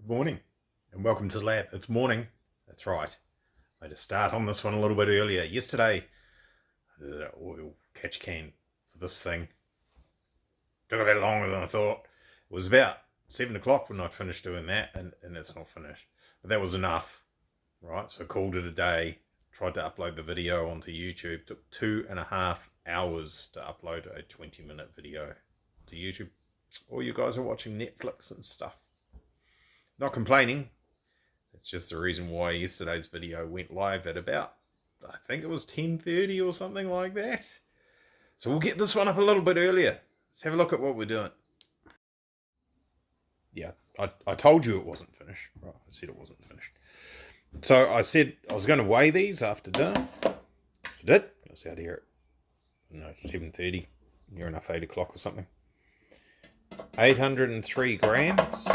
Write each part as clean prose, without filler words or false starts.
Good morning and welcome to the lab. It's morning, that's right. I had to start on this one a little bit earlier. Yesterday, I did an oil catch can for this thing. Took a bit longer than I thought. It was about 7 o'clock when I'd finished doing that, and it's not finished. But that was enough, right? So I called it a day, tried to upload the video onto YouTube. Took 2.5 hours to upload a 20-minute video to YouTube. All you guys are watching Netflix and stuff. Not complaining. It's just the reason why yesterday's video went live at about, I think it was 10:30 or something like that. So we'll get this one up a little bit earlier. Let's have a look at what we're doing. Yeah, I told you it wasn't finished. Right, I said it wasn't finished. So I said I was going to weigh these after dinner. So I did. I was out here at 7:30, near enough 8 o'clock or something. 803 grams.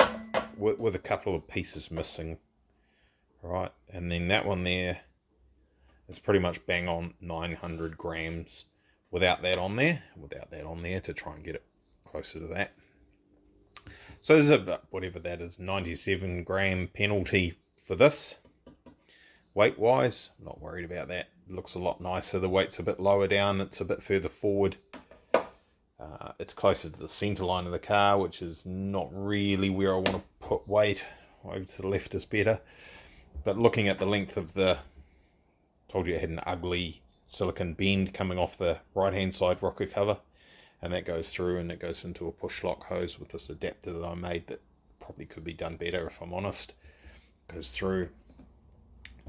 With a couple of pieces missing, right? And then that one there is pretty much bang on 900 grams without that on there, to try and get it closer to that. So there's a, whatever that is, 97 gram penalty for this. Weight wise, I'm not worried about that. It looks a lot nicer. The weight's a bit lower down, it's a bit further forward. It's closer to the centre line of the car, which is not really where I want to put weight. Over to the left is better. But looking at the length of the, told you it had an ugly silicon bend coming off the right hand side rocker cover, and that goes through and it goes into a push lock hose with this adapter that I made that probably could be done better if I'm honest. Goes through.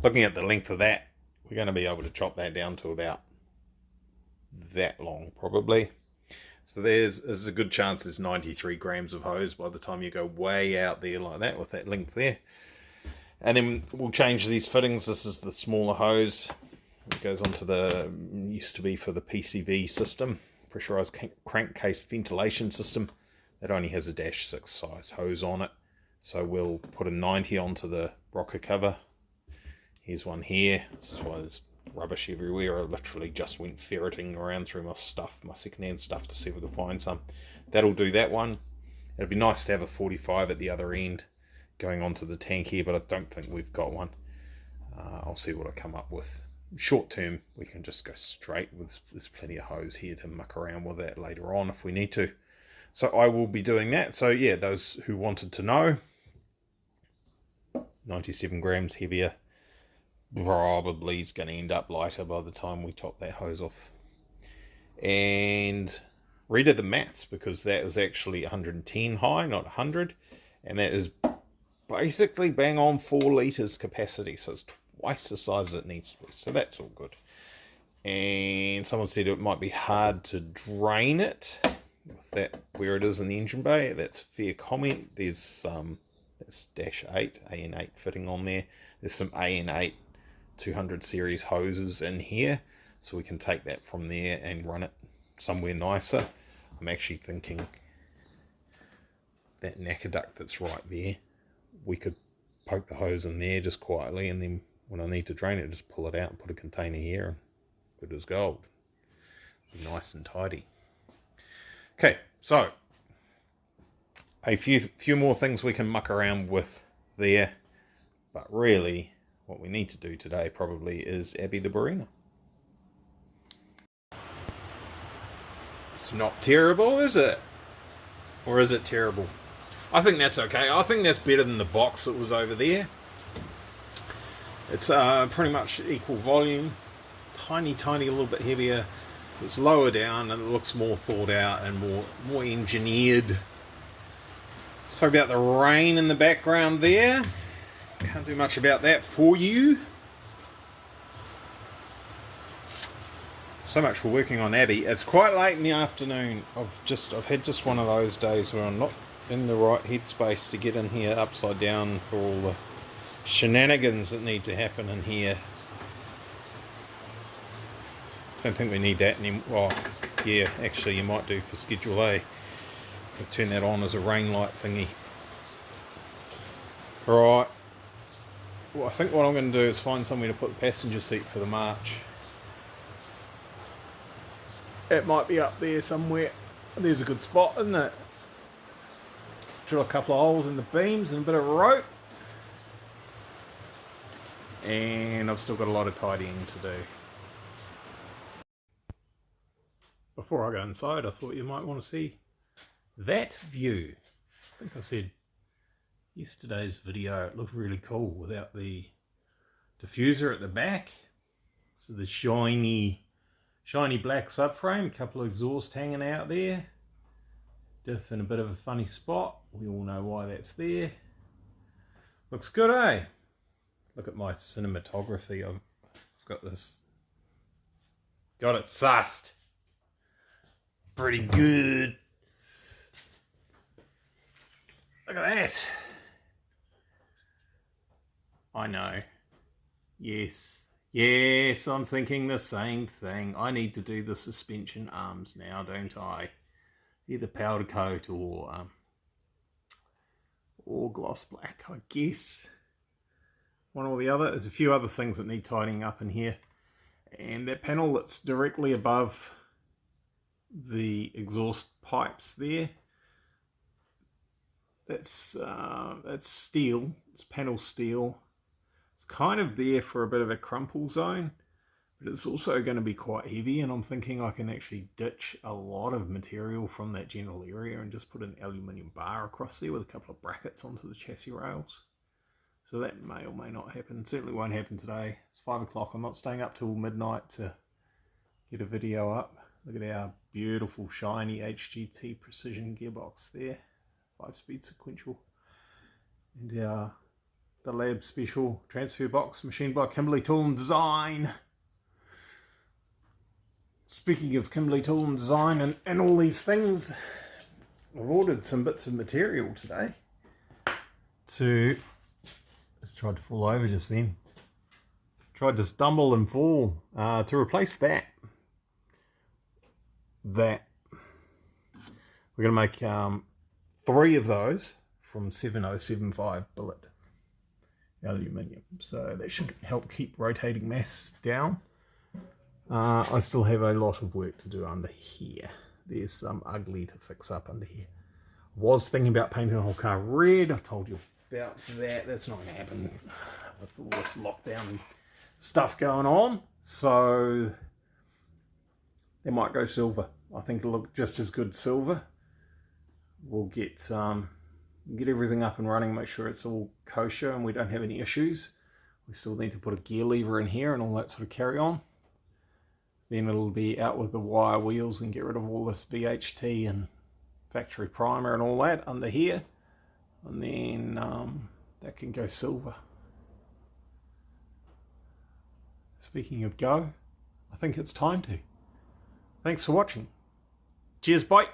Looking at the length of that, we're going to be able to chop that down to about that long probably. So there's a good chance there's 93 grams of hose by the time you go way out there like that with that length there. And then we'll change these fittings. This is the smaller hose. It goes onto the, used to be for the PCV system, pressurized crankcase ventilation system. That only has a -6 size hose on it. So we'll put a 90 onto the rocker cover. Here's one here. This is why there's rubbish everywhere. I literally just went ferreting around through my stuff, my secondhand stuff, to see if we could find some. That'll do that one. It'd be nice to have a 45 at the other end going onto the tank here, but I don't think we've got one. I'll see what I come up with. Short term, we can just go straight with, there's plenty of hose here to muck around with that later on if we need to. So I will be doing that. So yeah, those who wanted to know, 97 grams heavier. Probably is going to end up lighter by the time we top that hose off. And redid the maths because that is actually 110 high, not 100, and that is basically bang on 4 litres capacity, so it's twice the size it needs to be, so that's all good. And someone said it might be hard to drain it with that where it is in the engine bay. That's fair comment. There's that's -8 AN8 fitting on there. There's some AN8 200 series hoses in here, so we can take that from there and run it somewhere nicer. I'm actually thinking that knacker duct that's right there, we could poke the hose in there just quietly, and then when I need to drain it, just pull it out and put a container here, and good as gold. Be nice and tidy. Okay, so a few more things we can muck around with there, but really what we need to do today probably is Abby the Barina. It's not terrible, is it? Or is it terrible? I think that's okay. I think that's better than the box that was over there. It's pretty much equal volume. Tiny a little bit heavier. It's lower down and it looks more thought out and more engineered. Sorry about the rain in the background there. Can't do much about that for you. So much for working on Abby. It's quite late in the afternoon. I've had just one of those days where I'm not in the right headspace to get in here upside down for all the shenanigans that need to happen in here. Don't think we need that anymore. Well, yeah, actually you might do for Schedule A. I'll turn that on as a rain light thingy. Right. Well, I think what I'm going to do is find somewhere to put the passenger seat for the March. It might be up there somewhere. There's a good spot, isn't it? drill a couple of holes in the beams and a bit of rope. And I've still got a lot of tidying to do. Before I go inside, I thought you might want to see that view. I think I said yesterday's video, it looked really cool without the diffuser at the back. So the shiny black subframe, a couple of exhaust hanging out there. Diff in a bit of a funny spot. We all know why that's there. Looks good, eh? Look at my cinematography. I've got this. Got it sussed. Pretty good. Look at that. I know. Yes, I'm thinking the same thing. I need to do the suspension arms now, don't I? Either powder coat or gloss black, I guess. One or the other. There's a few other things that need tidying up in here. And that panel that's directly above the exhaust pipes there, that's steel. It's panel steel. It's kind of there for a bit of a crumple zone, but it's also going to be quite heavy, and I'm thinking I can actually ditch a lot of material from that general area and just put an aluminium bar across there with a couple of brackets onto the chassis rails. So that may or may not happen. Certainly won't happen today. It's 5 o'clock. I'm not staying up till midnight to get a video up. Look at our beautiful shiny HGT precision gearbox there. 5-speed sequential. And the Lab Special transfer box machined by Kimberley Tool and Design. Speaking of Kimberley Tool and Design and all these things, I've ordered some bits of material today to... Tried to fall over just then. Tried to stumble and fall to replace that. We're going to make 3 of those from 7075 billet aluminium. So that should help keep rotating mass down. I still have a lot of work to do under here. There's some ugly to fix up under here. Was thinking about painting the whole car red. I told you about that. That's not going to happen with all this lockdown stuff going on. So they might go silver. I think it'll look just as good silver. We'll get everything up and running, make sure it's all kosher and we don't have any issues. We still need to put a gear lever in here and all that sort of carry on. Then it'll be out with the wire wheels and get rid of all this VHT and factory primer and all that under here. And then that can go silver. Speaking of go, I think it's time to. Thanks for watching. Cheers, bye.